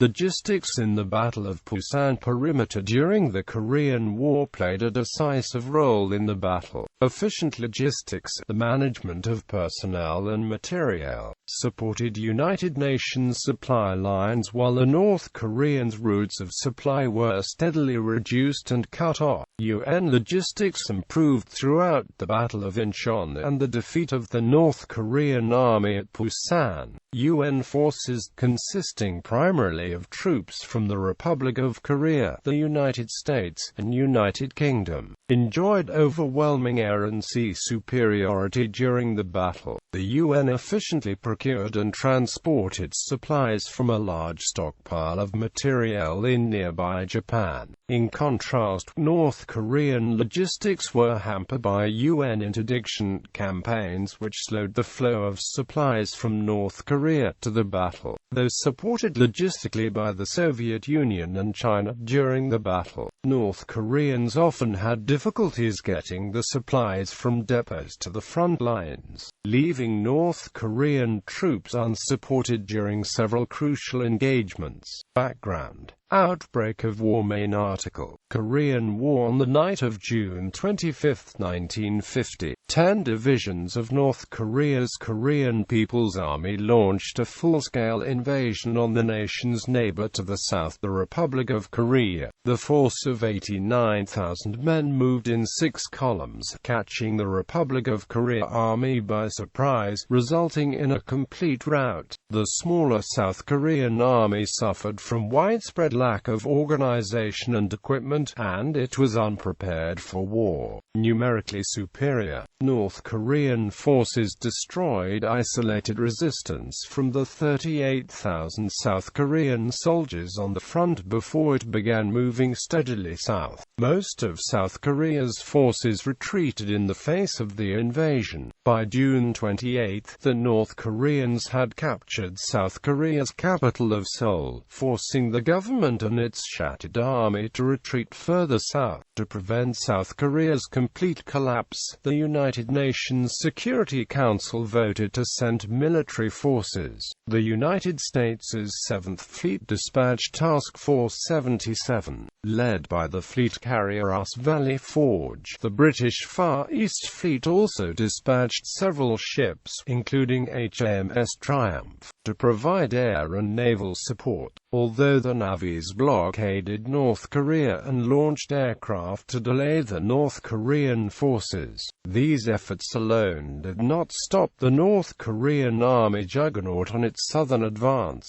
Logistics in the Battle of Pusan Perimeter during the Korean War played a decisive role in the battle. Efficient logistics, the management of personnel and materiel, supported United Nations supply lines while the North Koreans' routes of supply were steadily reduced and cut off. UN logistics improved throughout the Battle of Inchon and the defeat of the North Korean army at Pusan. UN forces, consisting primarily of troops from the Republic of Korea, the United States, and United Kingdom, enjoyed overwhelming air and sea superiority during the battle. The UN efficiently procured and transported supplies from a large stockpile of materiel in nearby Japan. In contrast, North Korean logistics were hampered by UN interdiction campaigns which slowed the flow of supplies from North Korea to the battle. Though supported logistically by the Soviet Union and China during the battle, North Koreans often had difficulties getting the supplies from depots to the front lines, leaving North Korean troops unsupported during several crucial engagements. Background: Outbreak of war. Main article: Korean War. On the night of June 25, 1950, 10 divisions of North Korea's Korean People's Army launched a full-scale invasion on the nation's neighbor to the south, the Republic of Korea. The force of 89,000 men moved in 6 columns, catching the Republic of Korea army by surprise, resulting in a complete rout. The smaller South Korean army suffered from widespread lack of organization and equipment, and it was unprepared for war. Numerically superior, North Korean forces destroyed isolated resistance from the 38,000 South Korean soldiers on the front before it began moving steadily south. Most of South Korea's forces retreated in the face of the invasion. By June 28, the North Koreans had captured South Korea's capital of Seoul, forcing the government and its shattered army to retreat further south. To prevent South Korea's complete collapse, the United Nations Security Council voted to send military forces. The United States' 7th Fleet dispatched Task Force 77, led by the fleet carrier Ross Valley Forge. The British Far East Fleet also dispatched several ships, including HMS Triumph, to provide air and naval support. Although the navies blockaded North Korea and launched aircraft to delay the North Korean forces, these efforts alone did not stop the North Korean army juggernaut on its southern advance.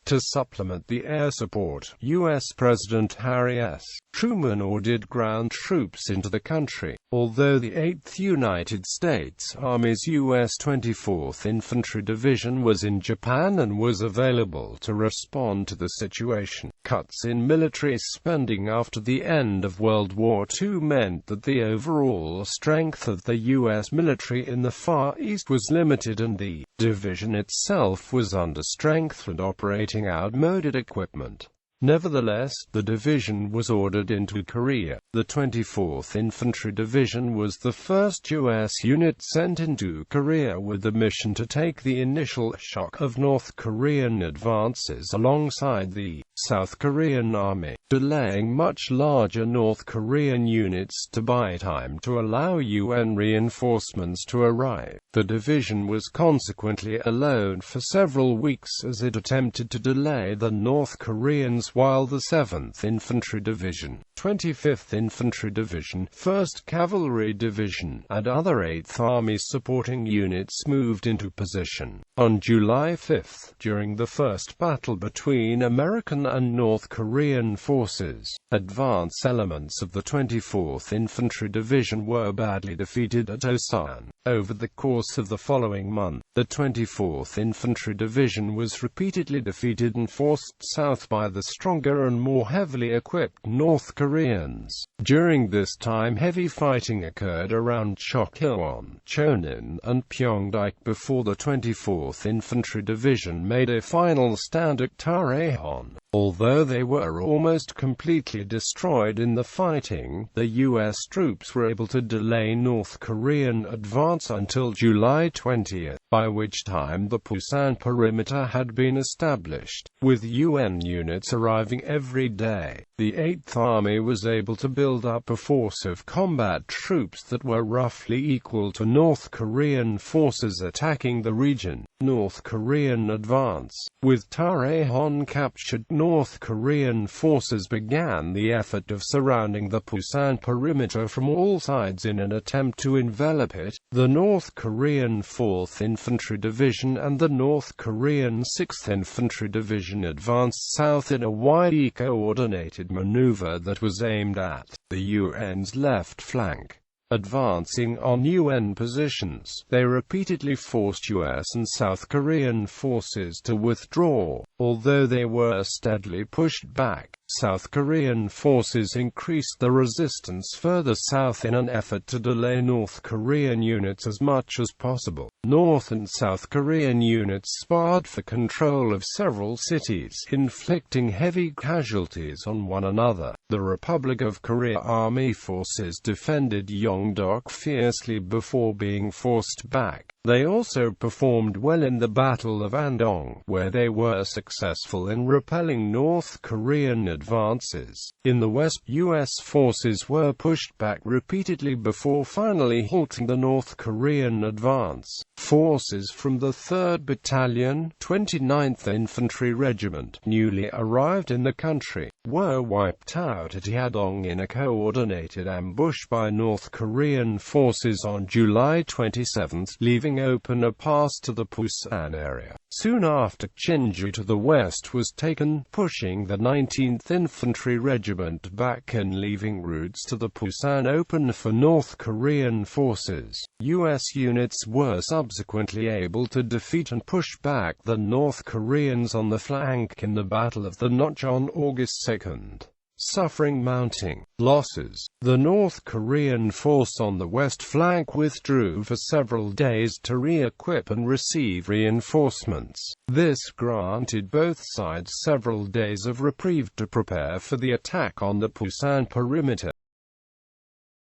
To supplement the air support, U.S. President Harry S. Truman ordered ground troops into the country. Although the 8th United States Army's U.S. 24th Infantry Division was in Japan and was available to respond to the situation, cuts in military spending after the end of World War II meant that the overall strength of the U.S. military in the Far East was limited and the division itself was under-strengthened and operating outmoded equipment. Nevertheless, the division was ordered into Korea. The 24th Infantry Division was the first U.S. unit sent into Korea with the mission to take the initial shock of North Korean advances alongside the South Korean army, delaying much larger North Korean units to buy time to allow UN reinforcements to arrive. The division was consequently alone for several weeks as it attempted to delay the North Koreans while the 7th Infantry Division, 25th Infantry Division, 1st Cavalry Division, and other 8th Army supporting units moved into position. On July 5, during the first battle between American and North Korean forces, advance elements of the 24th Infantry Division were badly defeated at Osan. Over the course of the following month, the 24th Infantry Division was repeatedly defeated and forced south by the stronger and more heavily equipped North Koreans. During this time heavy fighting occurred around Chokhilwon, Chonin, and Pyeongtaek before the 24th Infantry Division made a final stand at Tarahon. Although they were almost completely destroyed in the fighting, the U.S. troops were able to delay North Korean advance until July 20, by which time the Pusan Perimeter had been established. With UN units arriving every day, the 8th Army was able to build up a force of combat troops that were roughly equal to North Korean forces attacking the region. North Korean advance. With Tarehon captured, North Korean forces began the effort of surrounding the Pusan Perimeter from all sides in an attempt to envelop it. The North Korean 4th Infantry Division and the North Korean 6th Infantry Division advanced south in a widely coordinated maneuver that was aimed at the UN's left flank. Advancing on UN positions, they repeatedly forced US and South Korean forces to withdraw. Although they were steadily pushed back, South Korean forces increased the resistance further south in an effort to delay North Korean units as much as possible. North and South Korean units sparred for control of several cities, inflicting heavy casualties on one another. The Republic of Korea Army forces defended Yongdok fiercely before being forced back. They also performed well in the Battle of Inchon, where they were successful in repelling North Korean advances. In the west, U.S. forces were pushed back repeatedly before finally halting the North Korean advance. Forces from the 3rd Battalion, 29th Infantry Regiment, newly arrived in the country, were wiped out at Yadong in a coordinated ambush by North Korean forces on July 27, leaving open a pass to the Pusan area. Soon after, Chinju to the west was taken, pushing the 19th Infantry Regiment back and leaving routes to the Pusan open for North Korean forces. U.S. units were subsequently able to defeat and push back the North Koreans on the flank in the Battle of the Notch on August 2nd. Suffering mounting losses, the North Korean force on the west flank withdrew for several days to re-equip and receive reinforcements. This granted both sides several days of reprieve to prepare for the attack on the Pusan Perimeter.